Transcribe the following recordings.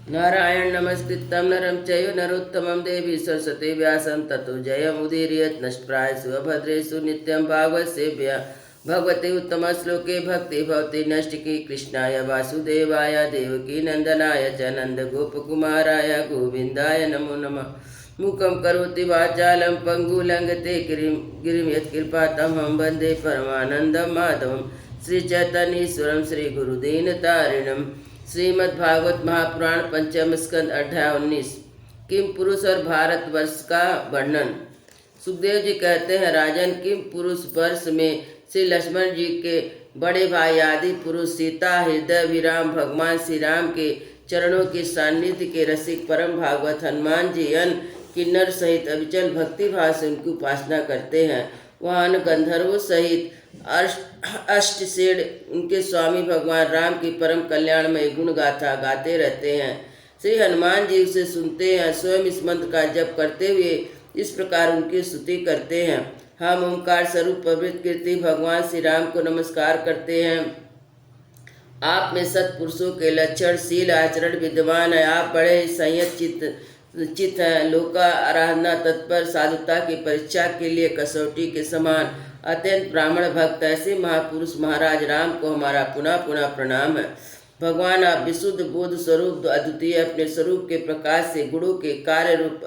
नारायण नमस्कृतं नरं चैव नरोत्तमं देवी सरस्वती व्यासं ततो जयमुदीरयत् नष्टप्रायसु अभद्रेषु नित्यं भागवतसेव्या भगवते उत्तमश्लोके भक्ति भवति नष्टिकी कृष्णाय वासुदेवाय देवकी नन्दनाय च नन्दगोपकुमाराय गोविन्दाय नमो नमः। मूकं करोति वाचालं पङ्गुलङ्घते गिरिं यत्कृपातमहं वन्दे परमानन्दं माधवं श्रीचैतन्येश्वरं श्रीगुरुदीनतारिणं। श्रीमद्भागवत महापुराण पंचम स्कंद अध्याय 19। किम पुरुष और भारतवर्ष का वर्णन। सुखदेव जी कहते हैं, राजन, किम पुरुष वर्ष में श्री लक्ष्मण जी के बड़े भाई आदि पुरुष सीता हृदय विराम भगवान श्री राम के चरणों के सान्निध्य के रसिक परम भागवत हनुमान जी अन किन्नर सहित अविचल भक्ति भाव से उनकी उपासना करते हैं। वहाँ अन गंधर्वों सहित अष्टसेठ उनके स्वामी भगवान राम की परम कल्याणमय गुण गाथा गाते रहते हैं। श्री हनुमान जी उसे सुनते हैं, स्वयं इस मंत्र का जप करते हुए इस प्रकार उनकी स्तुति करते हैं। हम ओंकार स्वरूप पवित्र कीर्ति भगवान श्री राम को नमस्कार करते हैं। आप में सत्पुरुषों के लक्षण शील आचरण विद्यमान है। आप बड़े संयत चित्त हैं। लोका आराधना तत्पर साधुता की परीक्षा के लिए कसौटी के समान अत्यंत ब्राह्मण भक्त ऐसे महापुरुष महाराज राम को हमारा पुनः पुनः प्रणाम है। भगवान आप विशुद्ध बोध स्वरूप अद्वितीय अपने स्वरूप के प्रकाश से गुणों के कार्य रूप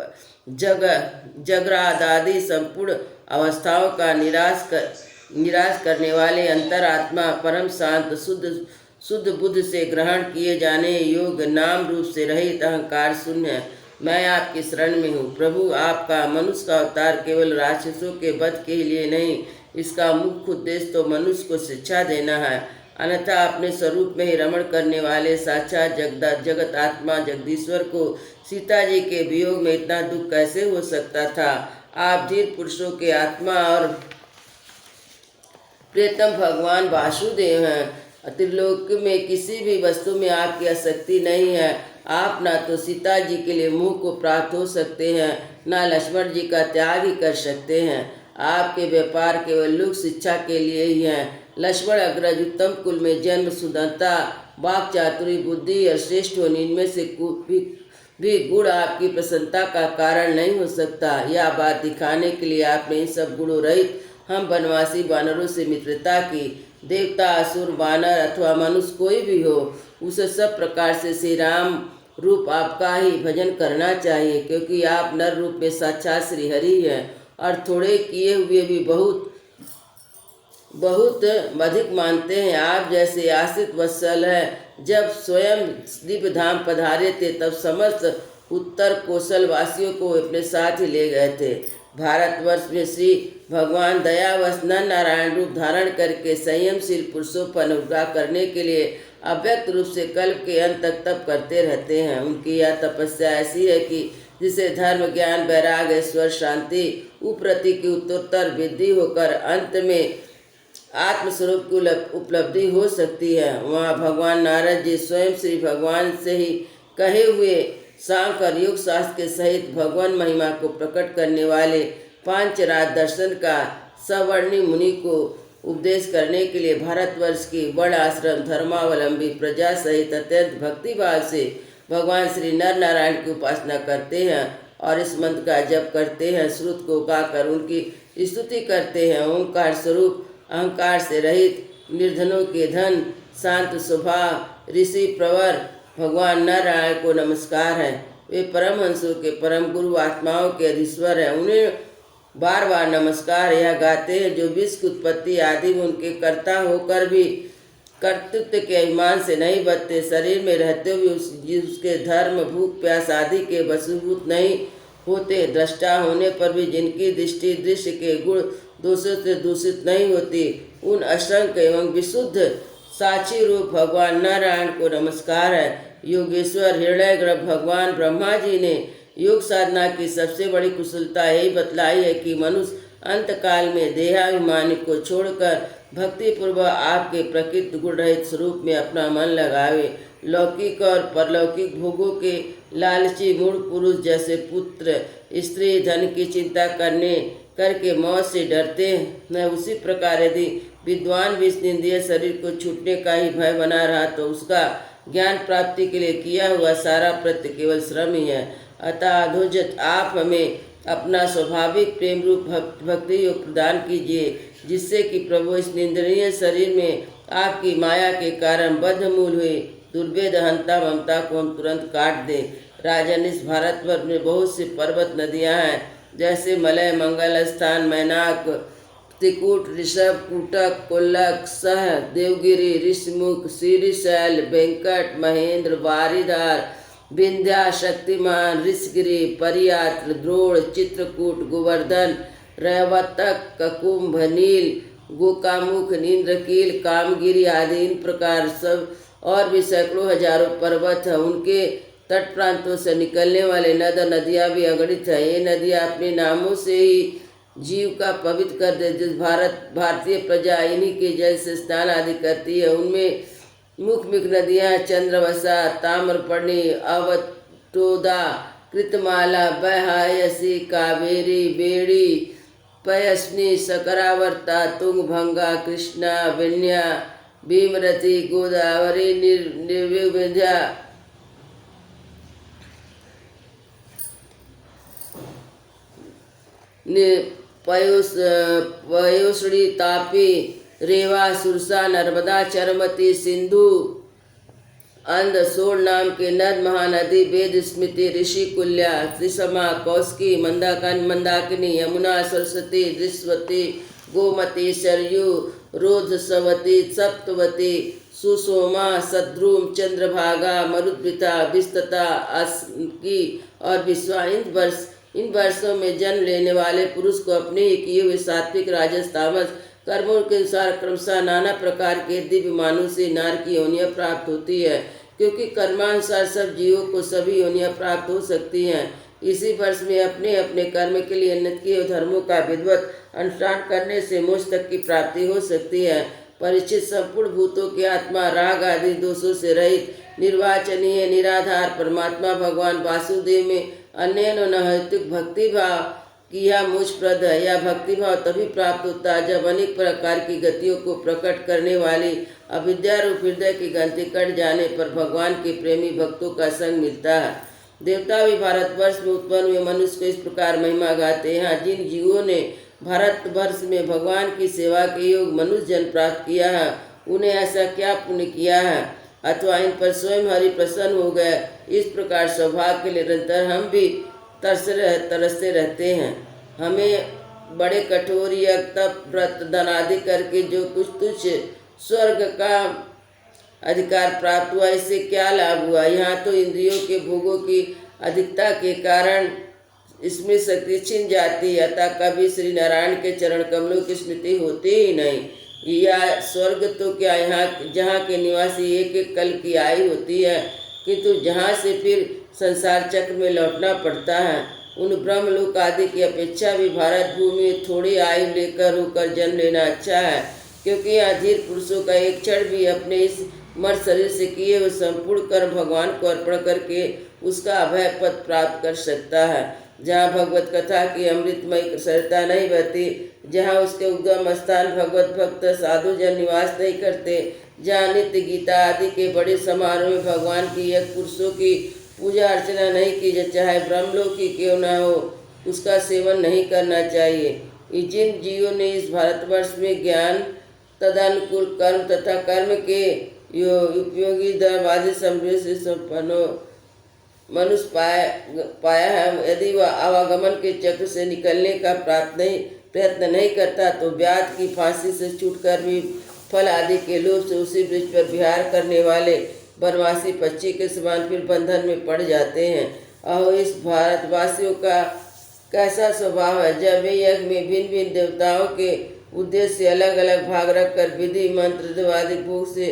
जगरादादि संपूर्ण अवस्थाओं का निराश करने वाले अंतरात्मा परम शांत शुद्ध बुद्ध से ग्रहण किए जाने योग्य नाम रूप से रहित अहंकार शून्य मैं आपकी शरण में हूँ। प्रभु, आपका मनुष्य का अवतार केवल राक्षसों के वध के लिए नहीं, इसका मुख्य उद्देश्य तो मनुष्य को शिक्षा देना है। अन्यथा अपने स्वरूप में ही रमण करने वाले साक्षात जगत आत्मा जगदीश्वर को सीता जी के वियोग में इतना दुख कैसे हो सकता था। आप धीर पुरुषों के आत्मा और प्रियतम भगवान वासुदेव हैं। त्रिलोक में किसी भी वस्तु में आपकी आसक्ति नहीं है। आप ना तो सीता जी के लिए मुँह को प्राप्त हो सकते हैं, ना लक्ष्मण जी का त्याग ही कर सकते हैं। आपके व्यापार केवल लोक शिक्षा के लिए ही हैं। लक्ष्मण अग्रज उत्तम कुल में जन्म, सुंदरता, वाक चातुरी, बुद्धि और श्रेष्ठ होने इनमें से भी गुण आपकी प्रसन्नता का कारण नहीं हो सकता। यह बात दिखाने के लिए आपने इन सब गुणों रहित हम वनवासी वानरों से मित्रता की। देवता, असुर, वानर अथवा मनुष्य कोई भी हो, उसे सब प्रकार से श्री राम रूप आपका ही भजन करना चाहिए, क्योंकि आप नर रूप में साक्षात श्री हरि हैं और थोड़े किए हुए भी बहुत अधिक मानते हैं। आप जैसे आश्रित वत्सल हैं। जब स्वयं दिव्य धाम पधारे थे तब समस्त उत्तर कौशल वासियों को अपने साथ ही ले गए थे। भारतवर्ष में श्री भगवान दयावश नर नारायण रूप धारण करके संयमशील पुरुषों पर अनुग्रह करने के लिए अव्यक्त रूप से कल्प के अंत तक तप करते रहते हैं। उनकी यह तपस्या ऐसी है कि जिसे धर्म, ज्ञान, वैराग्य, ईश्वर, शांति, उपरति की उत्तरोत्तर वृद्धि होकर अंत में आत्मस्वरूप की उपलब्धि हो सकती है। वहाँ भगवान नारद जी स्वयं श्री भगवान से ही कहे हुए सांख्य और योग शास्त्र के सहित भगवान महिमा को प्रकट करने वाले पांचराज दर्शन का सवर्णी मुनि को उपदेश करने के लिए भारतवर्ष की वर्ण आश्रम धर्मावलंबी प्रजा सहित अत्यंत भक्तिभाव से भगवान श्री नर नारायण की उपासना करते हैं और इस मंत्र का जप करते हैं। श्रुत को गाकर उनकी स्तुति करते हैं। ओंकार स्वरूप अहंकार से रहित निर्धनों के धन, शांत स्वभाव, ऋषि प्रवर भगवान नारायण को नमस्कार है। वे परमहंसों के परम गुरु, आत्माओं के अधीश्वर हैं। उन्हें बार बार नमस्कार। यह गाते हैं, जो विश्व की उत्पत्ति आदि में उनके कर्ता होकर भी कर्तृत्व के अभिमान से नहीं बचते, शरीर में रहते हुए उसके धर्म, भूख, प्यास आदि के वशीभूत नहीं होते, दृष्टा होने पर भी जिनकी दृष्टि दृश्य के गुण दोषों से दूषित नहीं होती, उन असंख्य एवं विशुद्ध साक्षी रूप भगवान नारायण को नमस्कार है। योगेश्वर हृदय गर्भ भगवान ब्रह्मा जी ने योग साधना की सबसे बड़ी कुशलता यही बतलाई है कि मनुष्य अंतकाल में देहाभिमानी को छोड़कर भक्तिपूर्वक आपके प्रकृति गुण रहित स्वरूप में अपना मन लगावे। लौकिक और परलौकिक भोगों के लालची मूढ़ पुरुष जैसे पुत्र, स्त्री, धन की चिंता करके मौत से डरते हैं, उसी प्रकार यदि विद्वान भी इस निंदीय शरीर को छूटने का ही भय बना रहा तो उसका ज्ञान प्राप्ति के लिए किया हुआ सारा प्रयत्न केवल श्रम ही है। अतः अधोजत आप हमें अपना स्वाभाविक प्रेम रूप भक्ति योग प्रदान कीजिए, जिससे कि प्रभु इस निंदनीय शरीर में आपकी माया के कारण बद्धमूल हुई दुर्भेद हंता ममता को हम तुरंत काट दें। राजन, इस भारतवर्ष में बहुत सी पर्वत नदियां हैं, जैसे मलय, मंगल स्थान, मैनाक, त्रिकूट, ऋषभ, कूटक, कोल्लक, सह, देवगिरी, ऋषमुख, श्रीशैल, वेंकट, महेंद्र, वारीधार, विंध्या, शक्तिमान, ऋषगिरी, परियात्र, द्रोण, चित्रकूट, गोवर्धन, रैवतक, ककुंभ, नील, गोकामुख, नींद्रकील, कामगिरी आदि इन प्रकार सब और भी सैकड़ों हजारों पर्वत हैं। उनके तट प्रांतों से निकलने वाले नद नदियाँ भी अगणित हैं। ये नदियाँ अपने नामों से ही जीव का पवित्र कर दे। जिस भारतीय प्रजा इन्हीं के जल से स्नान आदि करती है, उनमें मुख्य नदियाँ चंद्रवसा, ताम्रपर्णी, अवटोदा, कृतमाला, बहायसी, कावेरी, बेड़ी, पयस्नी, सकरावर्ता, तुंगभंगा, कृष्णा, विन्या, भीमरथी, गोदावरी, निर्विंध्या, पयोश्री, तापी, रेवा, सुरसा, नर्मदा, चरमती, सिंधु, अंध, सोड़ नाम के नद, महानदी, वेद, स्मृति, ऋषिकुल्या, त्रिशमा, कौशिकी, मंदाकिनी, यमुना, सरस्वती, दृश्वती, गोमती, सरयू, रोधसवती, सप्तवती, सुषोमा, सद्रुम, चंद्रभागा, मरुद्विता, विस्तता, अस्की और विश्वा। इन वर्षों में जन्म लेने वाले पुरुष को अपने ही किए हुए सात्विक, राजस, तामस कर्मों के अनुसार क्रमशः नाना प्रकार के दिव्य मानों से नार की योनियाँ प्राप्त होती है, क्योंकि कर्मानुसार सब जीवों को सभी योनियाँ प्राप्त हो सकती हैं। इसी वर्ष में अपने अपने कर्म के लिए उन्नत किए धर्मों का विधिवत अनुष्ठान करने से मोक्ष तक की प्राप्ति हो सकती है। परिचित संपूर्ण भूतों की आत्मा, राग आदि दोषों से रहित, निर्वाचनीय, निराधार परमात्मा भगवान वासुदेव में अन्य नैतिक भक्ति भाव किया मुझप्रद है। यह भक्ति भाव तभी प्राप्त होता है जब अनेक प्रकार की गतियों को प्रकट करने वाली अविद्या रूप हृदय की ग्रंथि कट जाने पर भगवान के प्रेमी भक्तों का संग मिलता है। देवता भी भारतवर्ष में उत्पन्न हुए मनुष्य को इस प्रकार महिमा गाते हैं। जिन जीवों ने भारतवर्ष में भगवान की सेवा के योग मनुष्य जन्म प्राप्त किया है, उन्हें ऐसा क्या पुण्य किया है, अथवा इन पर स्वयं हरि प्रसन्न हो गए। इस प्रकार सौभाग्य के निरंतर हम भी तरसते रहते हैं। हमें बड़े कठोर यज्ञ, तप, व्रत, दान आदि करके जो कुछ तुच्छ स्वर्ग का अधिकार प्राप्त हुआ, इससे क्या लाभ हुआ। यहाँ तो इंद्रियों के भोगों की अधिकता के कारण इसमें शक्ति छिन जाती है, अतः कभी श्री नारायण के चरण कमलों की स्मृति होती ही नहीं। या स्वर्ग तो क्या, यहाँ जहाँ के निवासी एक एक कल की आयु होती है, किंतु जहाँ से फिर संसार चक्र में लौटना पड़ता है। उन ब्रह्मलोक आदि की अपेक्षा भी भारत भूमि में थोड़ी आयु लेकर होकर जन्म लेना अच्छा है, क्योंकि यहाँ धीर पुरुषों का एक क्षण भी अपने इस मर शरीर से किए हुए संपूर्ण कर्म भगवान को अर्पण करके उसका अभय पद प्राप्त कर सकता है। जहाँ भगवत कथा की अमृतमयी सरलता नहीं बहती, जहाँ उसके उद्गम स्थान भगवत भक्त साधु जन निवास नहीं करते, जहाँ नित्य गीता आदि के बड़े समारोह में भगवान की एक पुरुषों की पूजा अर्चना नहीं की जाए, चाहे ब्रह्मलोक की क्यों न हो, उसका सेवन नहीं करना चाहिए। जिन जीवों ने इस भारतवर्ष में ज्ञान, तदनुकूल कर्म तथा कर्म के उपयोगी धर्म आदि समृद्धि से संपन्न मनुष्य पाया है, यदि वह आवागमन के चक्र से निकलने का प्रयत्न नहीं करता, तो व्याध की फांसी से छूटकर भी फल आदि के लोभ से उसी वृक्ष पर विहार करने वाले बनवासी पक्षी के समान फिर बंधन में पड़ जाते हैं। अहो, इस भारतवासियों का कैसा स्वभाव है। जब वे यज्ञ में भिन्न भिन्न देवताओं के उद्देश्य से अलग अलग भाग रखकर विधि मंत्र आदि भोग से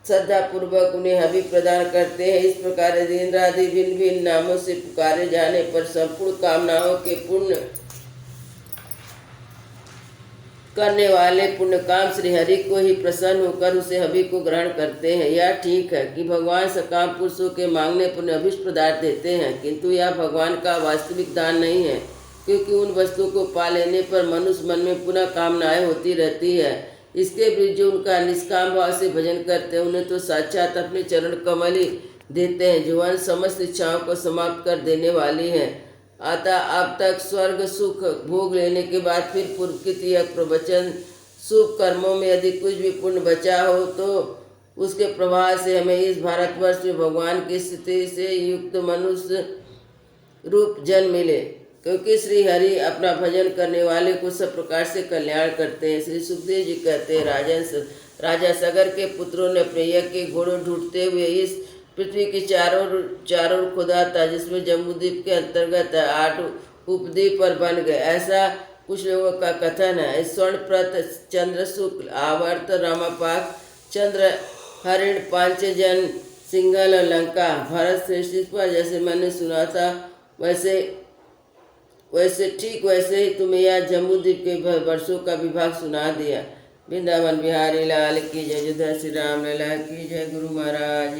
श्रद्धा पूर्वक उन्हें हवि प्रदान करते हैं, इस प्रकार इंद्र आदि भिन्न भिन्न नामों से पुकारे जाने पर संपूर्ण कामनाओं के पूर्ण करने वाले पुण्यकाम श्री हरि को ही प्रसन्न होकर उसे हवि को ग्रहण करते हैं। यह ठीक है कि भगवान सकाम पुरुषों के मांगने पर अभिष्ट पदार्थ देते हैं, किंतु यह भगवान का वास्तविक दान नहीं है, क्योंकि उन वस्तुओं को पा लेने पर मनुष्य मन में पुनः कामनाएं होती रहती है। इसके विपरीत जो उनका निष्काम भाव से भजन करते हैं उन्हें तो साक्षात अपने चरण कमल ही देते हैं, जो वह समस्त इच्छाओं को समाप्त कर देने वाली है। अतः अब तक स्वर्ग सुख भोग लेने के बाद फिर पूर्व की यह प्रवचन शुभ कर्मों में यदि कुछ भी पुण्य बचा हो तो उसके प्रभाव से हमें इस भारतवर्ष में भगवान की स्थिति से युक्त मनुष्य रूप जन्म मिले, क्योंकि श्री हरि अपना भजन करने वाले को सब प्रकार से कल्याण करते हैं। श्री सुखदेव जी कहते हैं, राजा सगर के पुत्रों ने अपने यज्ञ के घोड़ों ढूंढते हुए इस पृथ्वी की चारों खुदा था, जिसमें जम्बूद्वीप के अंतर्गत 8 उपद्वीप पर बन गए, ऐसा कुछ लोगों का कथन है। स्वर्णप्रत चंद्र शुक्ल आवर्त रामापाक चंद्र हरिण पांचजन सिंगल और लंका भारत श्रेष्ठ पर जैसे मैंने सुना था वैसे ठीक वैसे ही तुम्हें यह जम्बूद्वीप के वर्षों का विभाग सुना दिया। वृंदावन बिहारी लाल की जय, जय श्री राम लला की जय, गुरु महाराज।